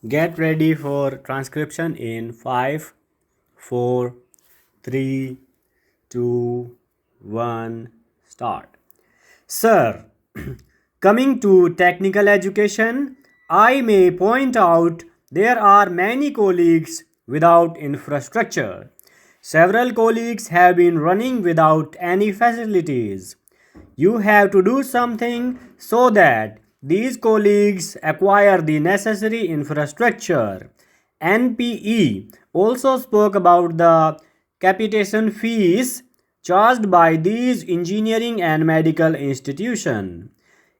Get ready for transcription in 5, 4, 3, 2, 1, start. Sir, coming to technical education, I may point out there are many colleagues without infrastructure. Several colleagues have been running without any facilities. You have to do something so that these colleagues acquire the necessary infrastructure. NPE also spoke about the capitation fees charged by these engineering and medical institutions.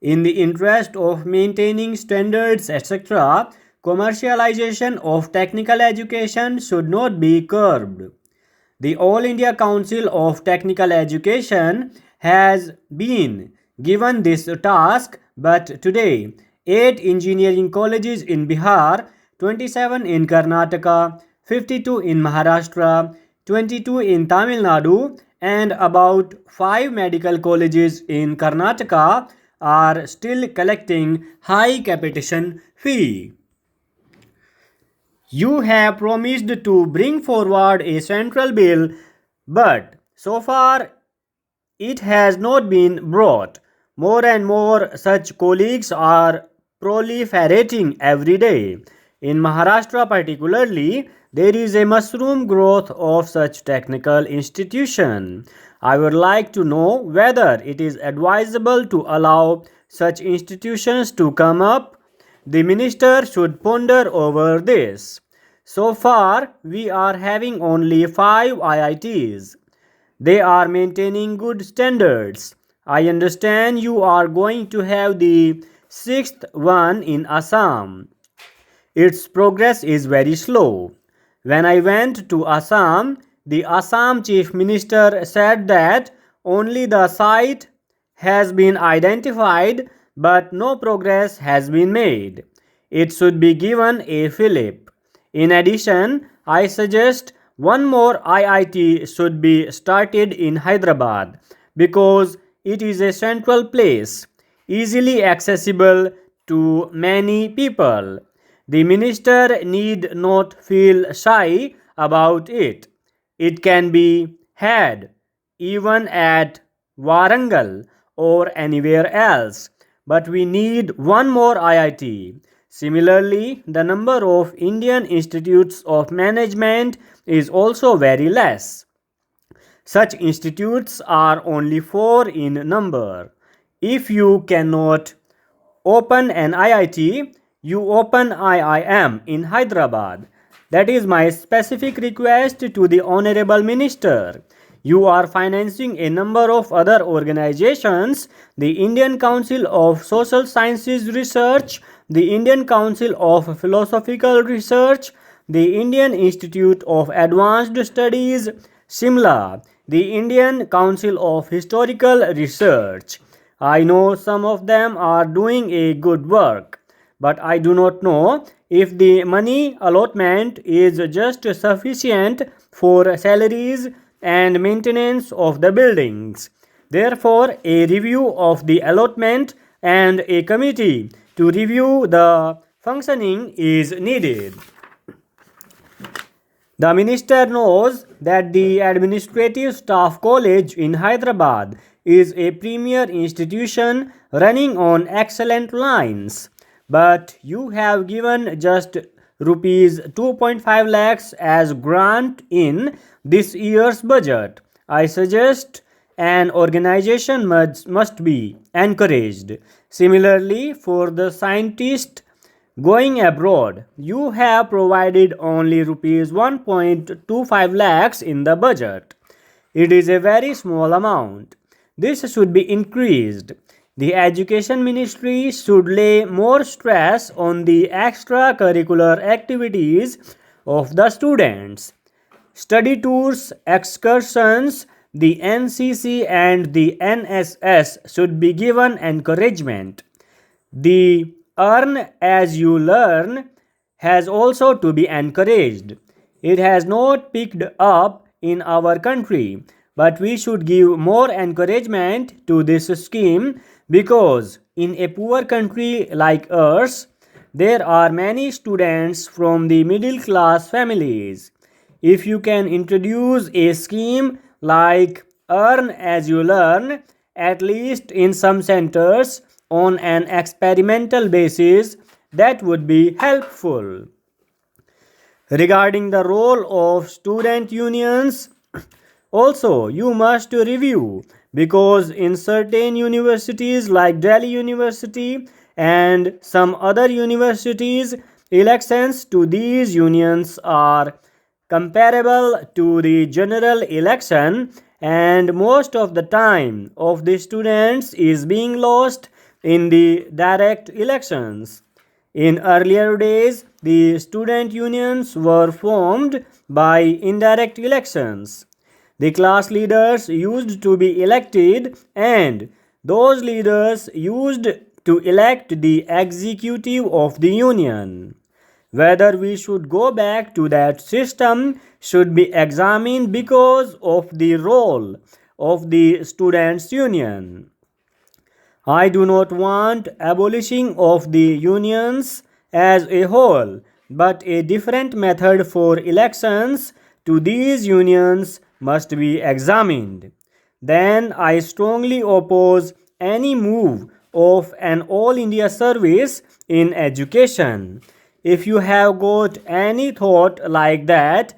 In the interest of maintaining standards, etc., commercialization of technical education should not be curbed. The All India Council of Technical Education has been given this task, but today 8 engineering colleges in Bihar, 27 in Karnataka, 52 in Maharashtra, 22 in Tamil Nadu, and about 5 medical colleges in Karnataka are still collecting high capitation fee. You have promised to bring forward a central bill, but so far it has not been brought. More and more such colleagues are proliferating every day. In Maharashtra, particularly, there is a mushroom growth of such technical institution. I would like to know whether it is advisable to allow such institutions to come up. The minister should ponder over this. So far, we are having only 5 IITs. They are maintaining good standards. I understand you are going to have the sixth one in Assam. Its progress is very slow. When I went to Assam, the Assam Chief Minister said that only the site has been identified but no progress has been made. It should be given a fillip. In addition, I suggest one more IIT should be started in Hyderabad because it is a central place, easily accessible to many people. The minister need not feel shy about it. It can be had even at Warangal or anywhere else, but we need one more IIT. Similarly, the number of Indian institutes of management is also very less. Such institutes are only 4 in number. If you cannot open an IIT, you open IIM in Hyderabad. That is my specific request to the Honorable Minister. You are financing a number of other organizations, the Indian Council of Social Sciences Research, the Indian Council of Philosophical Research, the Indian Institute of Advanced Studies, Shimla, the Indian Council of Historical Research. I know some of them are doing a good work, but I do not know if the money allotment is just sufficient for salaries and maintenance of the buildings. Therefore, a review of the allotment and a committee to review the functioning is needed. The minister knows that the Administrative Staff College in Hyderabad is a premier institution running on excellent lines, but you have given just rupees 2.5 lakhs as grant in this year's budget. I suggest an organization must be encouraged. Similarly, for the scientist going abroad, you have provided only rupees 1.25 lakhs in the budget. It is a very small amount. This should be increased. The Education Ministry should lay more stress on the extracurricular activities of the students. Study tours, excursions, the NCC and the NSS should be given encouragement. The earn as you learn has also to be encouraged. It has not picked up in our country, but we should give more encouragement to this scheme because in a poor country like ours, there are many students from the middle class families. If you can introduce a scheme like Earn as you learn, at least in some centers, on an experimental basis, that would be helpful. Regarding the role of student unions, also you must review, because in certain universities like Delhi University and some other universities, elections to these unions are comparable to the general election, and most of the time of the students is being lost in the direct elections. In earlier days, the student unions were formed by indirect elections. The class leaders used to be elected, and those leaders used to elect the executive of the union. Whether we should go back to that system should be examined because of the role of the students' union. I do not want abolishing of the unions as a whole, but a different method for elections to these unions must be examined. Then I strongly oppose any move of an all India service in education. If you have got any thought like that,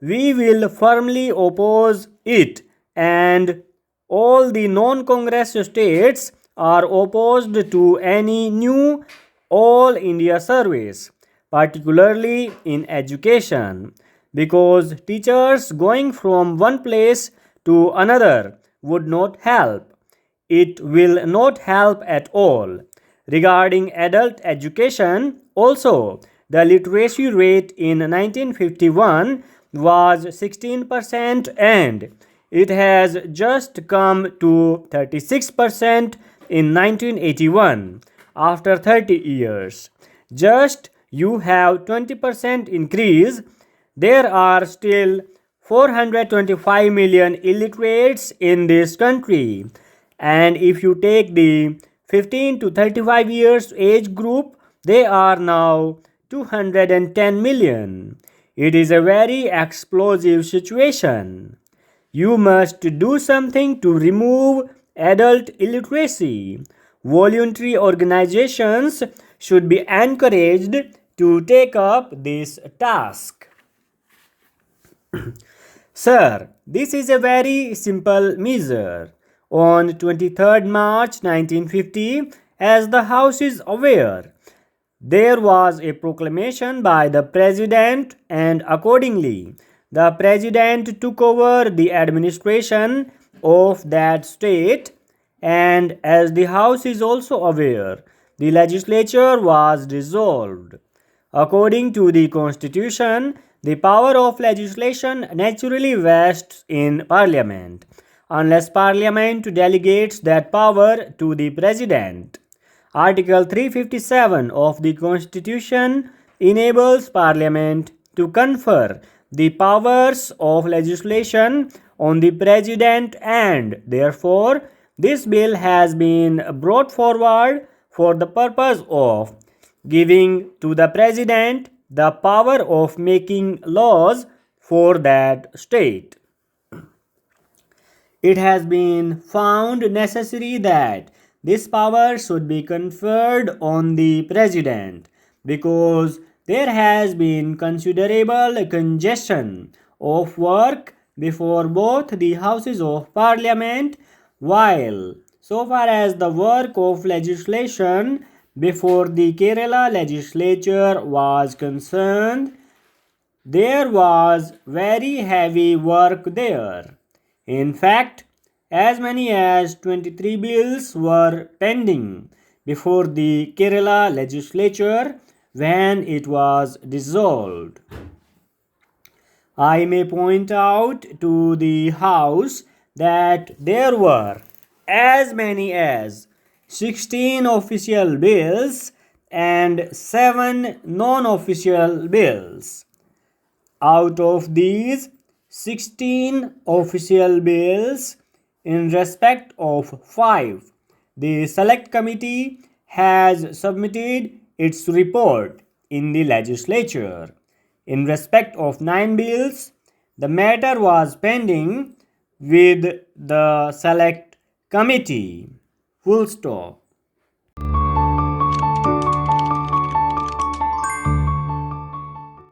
we will firmly oppose it, and all the non-Congress states are opposed to any new all India service, particularly in education, because teachers going from one place to another would not help. It will not help at all. Regarding adult education, also, the literacy rate in 1951 was 16%, and it has just come to 36% in 1981 after 30 years. Just you have 20% increase. There are still 425 million illiterates in this country, and if you take the 15 to 35 years age group, they are now 210 million. It is a very explosive situation. You must do something to remove adult illiteracy. Voluntary organizations should be encouraged to take up this task. Sir, this is a very simple measure. On 23rd March 1950, as the House is aware, there was a proclamation by the President, and accordingly, the President took over the administration of that state. And as the House is also aware, the legislature was dissolved. According to the Constitution, the power of legislation naturally vests in Parliament, unless Parliament delegates that power to the President. Article 357 of the Constitution enables Parliament to confer the powers of legislation on the President, and therefore this bill has been brought forward for the purpose of giving to the President the power of making laws for that state. It has been found necessary that this power should be conferred on the President, because there has been considerable congestion of work before both the Houses of Parliament, while so far as the work of legislation before the Kerala legislature was concerned, there was very heavy work there. In fact, as many as 23 bills were pending before the Kerala legislature when it was dissolved. I may point out to the House that there were as many as 16 official bills and 7 non-official bills. Out of these 16 official bills, in respect of 5, the Select Committee has submitted its report in the legislature. In respect of 9 bills, the matter was pending with the Select Committee. Full stop.